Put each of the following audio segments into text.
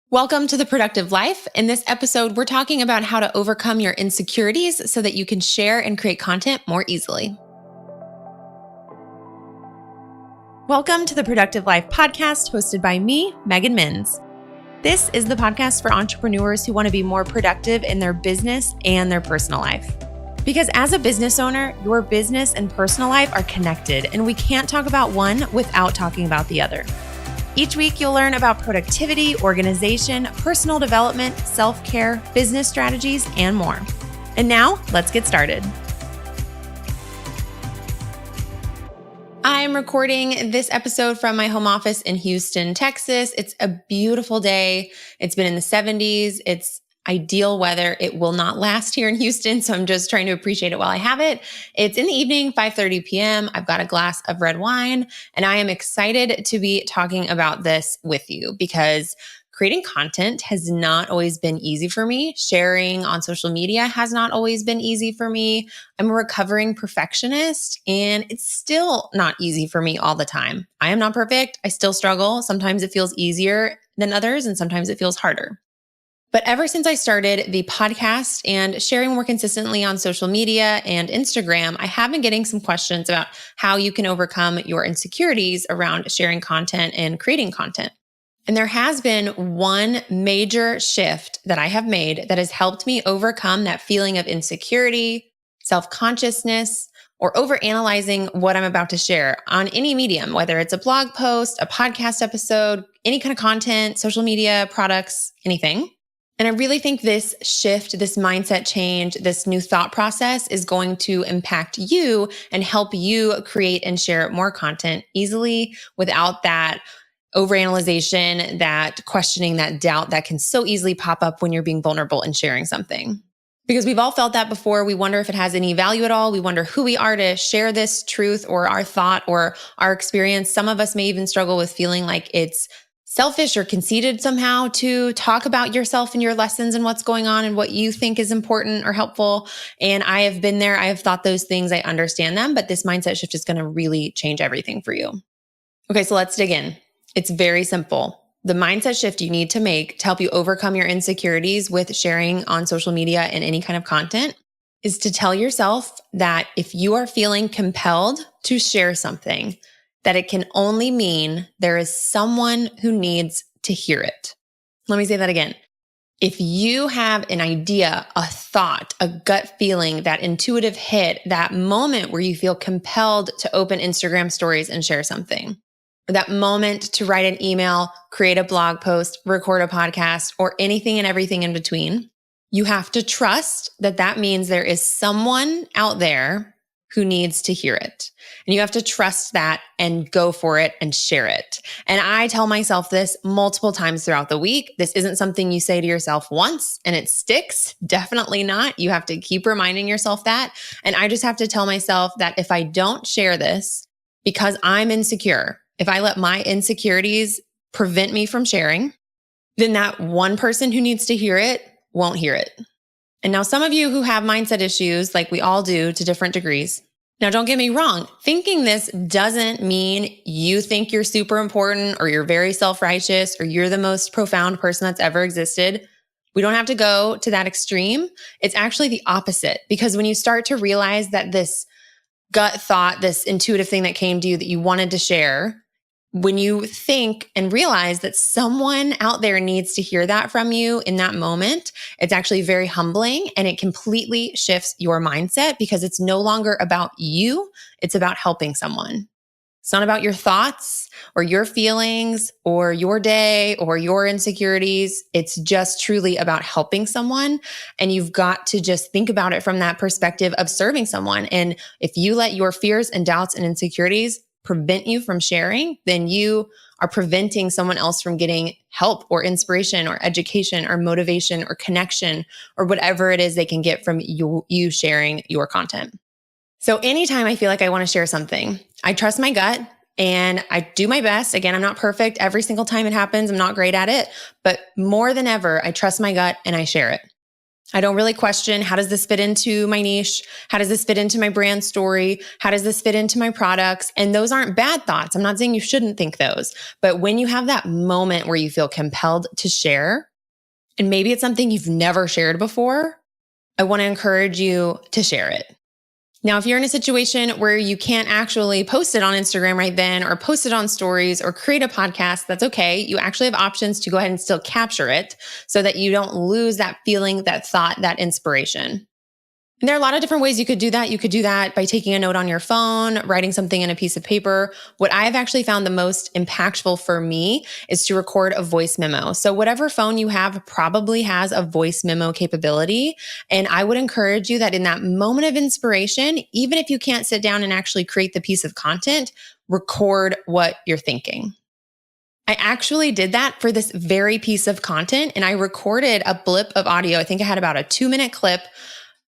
Welcome to The Productive Life. In this episode, we're talking about how to overcome your insecurities so that you can share and create content more easily. Welcome to the Productive Life podcast hosted by me, Megan Minns. This is the podcast for entrepreneurs who want to be more productive in their business and their personal life. Because as a business owner, your business and personal life are connected, and we can't talk about one without talking about the other. Each week, you'll learn about productivity, organization, personal development, self-care, business strategies, and more. And now, let's get started. I'm recording this episode from my home office in Houston, Texas. It's a beautiful day. It's been in the 70s. It's ideal weather. It will not last here in Houston, so I'm just trying to appreciate it while I have it. It's in the evening, 5:30 p.m. I've got a glass of red wine, and I am excited to be talking about this with you because creating content has not always been easy for me. Sharing on social media has not always been easy for me. I'm a recovering perfectionist, and it's still not easy for me all the time. I am not perfect. I still struggle. Sometimes it feels easier than others, and sometimes it feels harder. But ever since I started the podcast and sharing more consistently on social media and Instagram, I have been getting some questions about how you can overcome your insecurities around sharing content and creating content. And there has been one major shift that I have made that has helped me overcome that feeling of insecurity, self-consciousness, or overanalyzing what I'm about to share on any medium, whether it's a blog post, a podcast episode, any kind of content, social media, products, anything. And I really think this shift, this mindset change, this new thought process is going to impact you and help you create and share more content easily without that overanalyzation, that questioning, that doubt that can so easily pop up when you're being vulnerable and sharing something. Because we've all felt that before. We wonder if it has any value at all. We wonder who we are to share this truth or our thought or our experience. Some of us may even struggle with feeling like it's selfish or conceited somehow to talk about yourself and your lessons and what's going on and what you think is important or helpful. And I have been there. I have thought those things. I understand them, but this mindset shift is going to really change everything for you. Okay, so let's dig in. It's very simple. The mindset shift you need to make to help you overcome your insecurities with sharing on social media and any kind of content is to tell yourself that if you are feeling compelled to share something, that it can only mean there is someone who needs to hear it. Let me say that again. If you have an idea, a thought, a gut feeling, that intuitive hit, that moment where you feel compelled to open Instagram stories and share something, or that moment to write an email, create a blog post, record a podcast, or anything and everything in between, you have to trust that that means there is someone out there who needs to hear it. And you have to trust that and go for it and share it. And I tell myself this multiple times throughout the week. This isn't something you say to yourself once and it sticks. Definitely not. You have to keep reminding yourself that. And I just have to tell myself that if I don't share this because I'm insecure, if I let my insecurities prevent me from sharing, then that one person who needs to hear it won't hear it. And now some of you who have mindset issues, like we all do to different degrees. Now, don't get me wrong. Thinking this doesn't mean you think you're super important or you're very self-righteous or you're the most profound person that's ever existed. We don't have to go to that extreme. It's actually the opposite, because when you start to realize that this gut thought, this intuitive thing that came to you that you wanted to share, when you think and realize that someone out there needs to hear that from you in that moment, it's actually very humbling and it completely shifts your mindset because it's no longer about you. It's about helping someone. It's not about your thoughts or your feelings or your day or your insecurities. It's just truly about helping someone. And you've got to just think about it from that perspective of serving someone. And if you let your fears and doubts and insecurities prevent you from sharing, then you are preventing someone else from getting help or inspiration or education or motivation or connection or whatever it is they can get from you sharing your content. So anytime I feel like I want to share something, I trust my gut and I do my best. Again, I'm not perfect. Every single time it happens, I'm not great at it, but more than ever, I trust my gut and I share it. I don't really question, how does this fit into my niche? How does this fit into my brand story? How does this fit into my products? And those aren't bad thoughts. I'm not saying you shouldn't think those. But when you have that moment where you feel compelled to share, and maybe it's something you've never shared before, I want to encourage you to share it. Now, if you're in a situation where you can't actually post it on Instagram right then, or post it on stories, or create a podcast, that's okay. You actually have options to go ahead and still capture it so that you don't lose that feeling, that thought, that inspiration. And there are a lot of different ways you could do that. You could do that by taking a note on your phone, writing something in a piece of paper. What I've actually found the most impactful for me is to record a voice memo. So whatever phone you have probably has a voice memo capability. And I would encourage you that in that moment of inspiration, even if you can't sit down and actually create the piece of content, record what you're thinking. I actually did that for this very piece of content, and I recorded a blip of audio. I think I had about a 2-minute clip,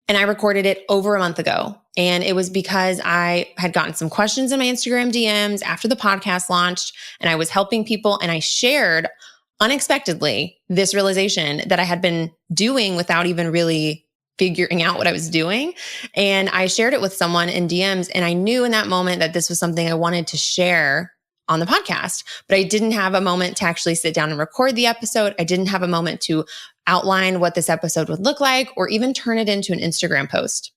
and I recorded it over a month ago. And it was because I had gotten some questions in my Instagram DMs after the podcast launched, and I was helping people, and I shared unexpectedly this realization that I had been doing without even really figuring out what I was doing. And I shared it with someone in DMs, and I knew in that moment that this was something I wanted to share on the podcast, but I didn't have a moment to actually sit down and record the episode. I didn't have a moment to outline what this episode would look like or even turn it into an Instagram post.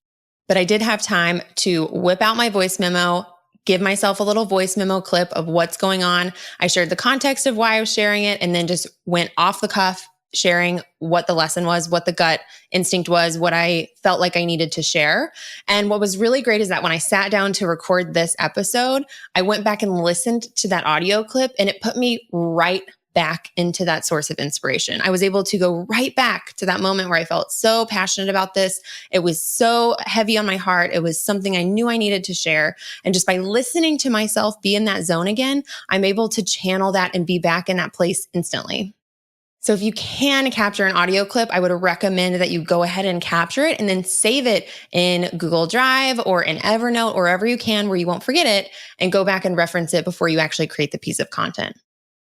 But I did have time to whip out my voice memo, give myself a little voice memo clip of what's going on. I shared the context of why I was sharing it, and then just went off the cuff, sharing what the lesson was, what the gut instinct was, what I felt like I needed to share. And what was really great is that when I sat down to record this episode, I went back and listened to that audio clip, and it put me right back into that source of inspiration. I was able to go right back to that moment where I felt so passionate about this. It was so heavy on my heart. It was something I knew I needed to share. And just by listening to myself be in that zone again, I'm able to channel that and be back in that place instantly. So if you can capture an audio clip, I would recommend that you go ahead and capture it and then save it in Google Drive or in Evernote, or wherever you can where you won't forget it, and go back and reference it before you actually create the piece of content.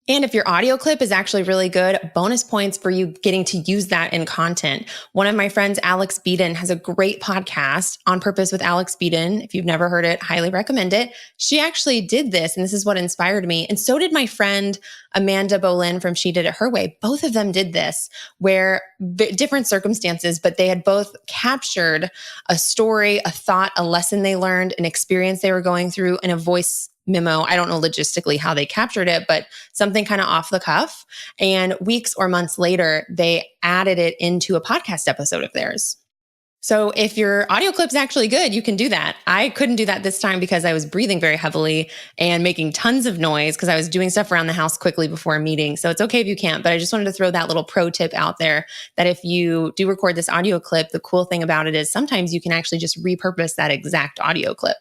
And if your audio clip is actually really good, bonus points for you getting to use that in content. One of my friends, Alex Beeden, has a great podcast, On Purpose with Alex Beeden. If you've never heard it, highly recommend it. She actually did this, and this is what inspired me. And so did my friend, Amanda Bolin from She Did It Her Way. Both of them did this, where different circumstances, but they had both captured a story, a thought, a lesson they learned, an experience they were going through in a voice memo. I don't know logistically how they captured it, but something kind of off the cuff. And weeks or months later, they added it into a podcast episode of theirs. So if your audio clip's actually good, you can do that. I couldn't do that this time because I was breathing very heavily and making tons of noise because I was doing stuff around the house quickly before a meeting. So it's okay if you can't, but I just wanted to throw that little pro tip out there that if you do record this audio clip, the cool thing about it is sometimes you can actually just repurpose that exact audio clip.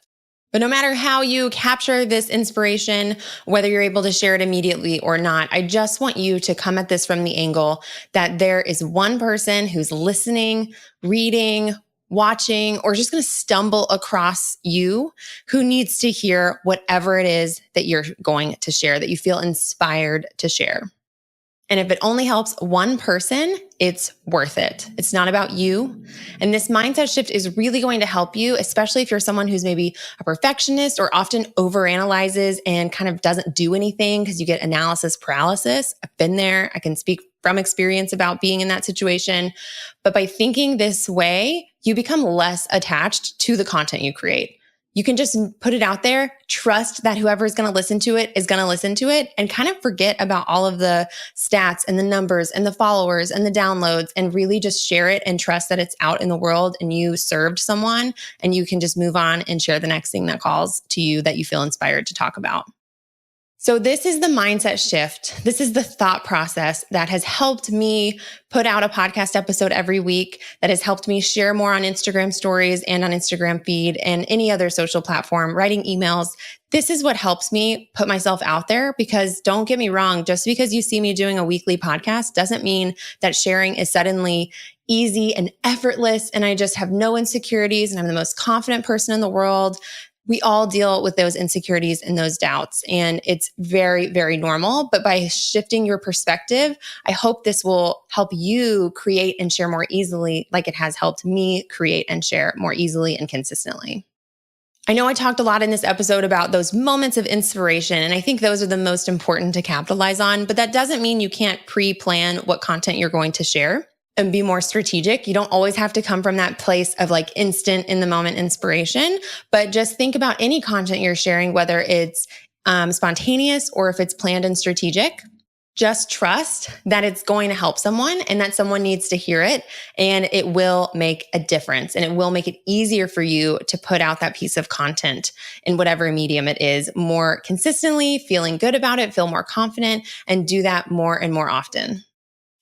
But no matter how you capture this inspiration, whether you're able to share it immediately or not, I just want you to come at this from the angle that there is one person who's listening, reading, watching, or just going to stumble across you who needs to hear whatever it is that you're going to share, that you feel inspired to share. And if it only helps one person, it's worth it. It's not about you. And this mindset shift is really going to help you, especially if you're someone who's maybe a perfectionist or often overanalyzes and kind of doesn't do anything because you get analysis paralysis. I've been there. I can speak from experience about being in that situation. But by thinking this way, you become less attached to the content you create. You can just put it out there, trust that whoever is going to listen to it is going to listen to it, and kind of forget about all of the stats and the numbers and the followers and the downloads, and really just share it and trust that it's out in the world and you served someone, and you can just move on and share the next thing that calls to you that you feel inspired to talk about. So this is the mindset shift. This is the thought process that has helped me put out a podcast episode every week, that has helped me share more on Instagram stories and on Instagram feed and any other social platform, writing emails. This is what helps me put myself out there, because don't get me wrong, just because you see me doing a weekly podcast doesn't mean that sharing is suddenly easy and effortless and I just have no insecurities and I'm the most confident person in the world. We all deal with those insecurities and those doubts, and it's very, very normal. But by shifting your perspective, I hope this will help you create and share more easily, like it has helped me create and share more easily and consistently. I know I talked a lot in this episode about those moments of inspiration, and I think those are the most important to capitalize on, but that doesn't mean you can't pre-plan what content you're going to share and be more strategic. You don't always have to come from that place of like instant in the moment inspiration, but just think about any content you're sharing, whether it's spontaneous or if it's planned and strategic. Just trust that it's going to help someone and that someone needs to hear it, and it will make a difference, and it will make it easier for you to put out that piece of content in whatever medium it is more consistently, feeling good about it, feel more confident, and do that more and more often.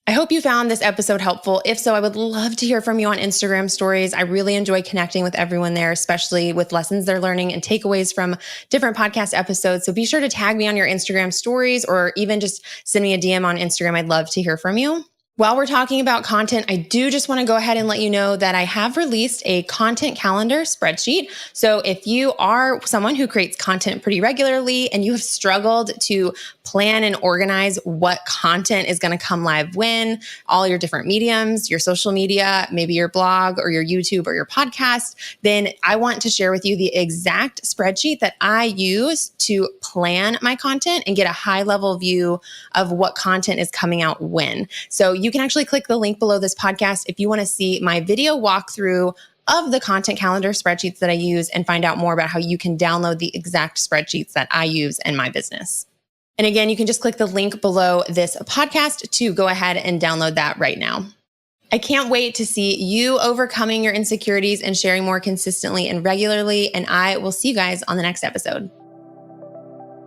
I hope you found this episode helpful. If so, I would love to hear from you on Instagram stories. I really enjoy connecting with everyone there, especially with lessons they're learning and takeaways from different podcast episodes. So be sure to tag me on your Instagram stories or even just send me a DM on Instagram. I'd love to hear from you. While we're talking about content, I do just want to go ahead and let you know that I have released a content calendar spreadsheet. So if you are someone who creates content pretty regularly and you have struggled to plan and organize what content is going to come live when, all your different mediums, your social media, maybe your blog or your YouTube or your podcast, then I want to share with you the exact spreadsheet that I use to plan my content and get a high level view of what content is coming out when. So you can actually click the link below this podcast if you want to see my video walkthrough of the content calendar spreadsheets that I use and find out more about how you can download the exact spreadsheets that I use in my business. And again, you can just click the link below this podcast to go ahead and download that right now. I can't wait to see you overcoming your insecurities and sharing more consistently and regularly. And I will see you guys on the next episode.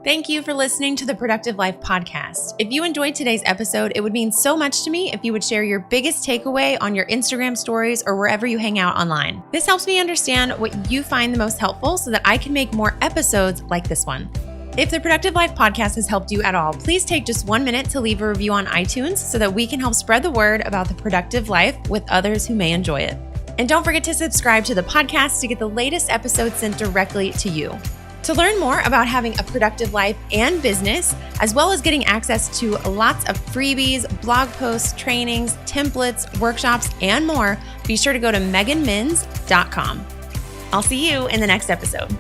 Thank you for listening to the Productive Life podcast. If you enjoyed today's episode, it would mean so much to me if you would share your biggest takeaway on your Instagram stories or wherever you hang out online. This helps me understand what you find the most helpful so that I can make more episodes like this one. If the Productive Life podcast has helped you at all, please take just 1 minute to leave a review on iTunes so that we can help spread the word about the productive life with others who may enjoy it. And don't forget to subscribe to the podcast to get the latest episodes sent directly to you. To learn more about having a productive life and business, as well as getting access to lots of freebies, blog posts, trainings, templates, workshops, and more, be sure to go to meganminns.com. I'll see you in the next episode.